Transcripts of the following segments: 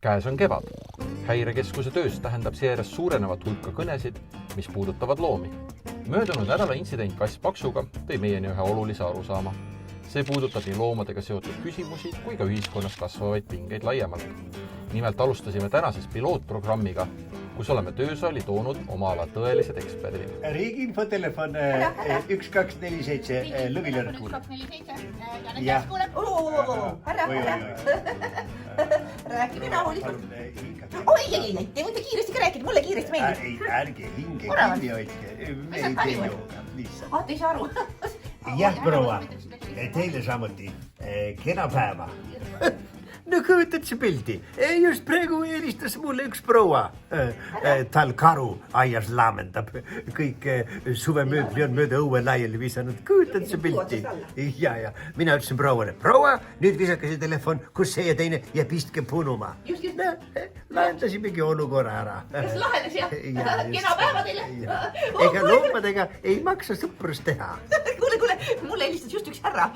Käes on kevad. Häirekeskuse töös tähendab seejärest suurenevat hulka kõnesid, mis puudutavad loomi. Möödunud nädala intsident kass Paksuga tõi meieni ühe olulise arusaama. See puudutab nii loomadega seotud küsimusi kui ka ühiskonnas kasvavaid pingeid laiemalt. Nimelt alustasime tänasest pilootprogrammiga, kus oleme töösaali toonud oma ala tõelised eksperdid. Riigi infotelefon 1247 Lõvilõrd kuuleb. 1247 ja nüüd kuuleb. Härra. Rääkime rahulikult. Ei, te võite kiiresti ka rääkida, mulle kiiresti meeldib. Ärge hinge kinni hoidke, me ei tee jooga, lihtsalt. Te ei saa aru. Jah, proua, teile samuti kena päeva. No kujutad see pildi. Just praegu helistas mulle üks proua. Tal karu aias laamendab. Kõik suvemööbli on mööda õue laiali visanud. Kujutad see pildi. Ja. Mina ütlesin prouale. Proua, nüüd visake see telefon, kus see ja teine ja pistke punuma. Just. Lahendasimegi olukorra ära. Kas lahenes jah? Kena päeva teile. Ega loomadega ei maksa sõprust teha. Kuule, mulle helistas just üks härra.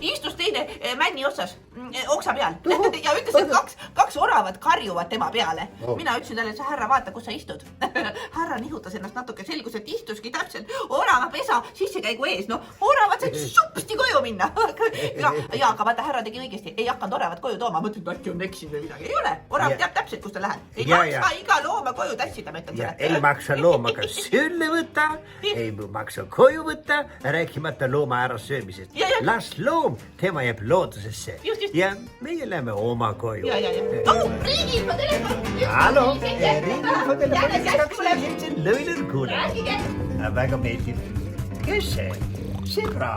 Istus teine männi otsas, oksa peal. Ja ütles, et kaks oravat karjuvad tema peale. Mina ütlesin talle, et sa härra, vaata, kus sa istud. Härra nihutas ennast natuke, selgus, et istuski täpselt orava pesa sissekäigu ees. No, oravad said supsti koju minna. Ja, aga vaata, härra tegi õigesti. Ei hakanud oravat koju tooma. Mõtlen, et äkki on eksinud või midagi. Ei ole. Orav teab täpselt, kus ta läheb. Ei maksa iga looma koju tassida, ma ütlen selle. Ei maksa loomaga sülle võtta, ei maksa koju võtta, rääkimata looma ära söömisest. Las loom, tema jääb loodusesse. Ja meie läheme oma koju. Riigi infotelefon. Hallo, Riigi infotelefon. Lõvilõrd kuuleb. Rääkige. Väga meeldib. Kes see? Sõbra.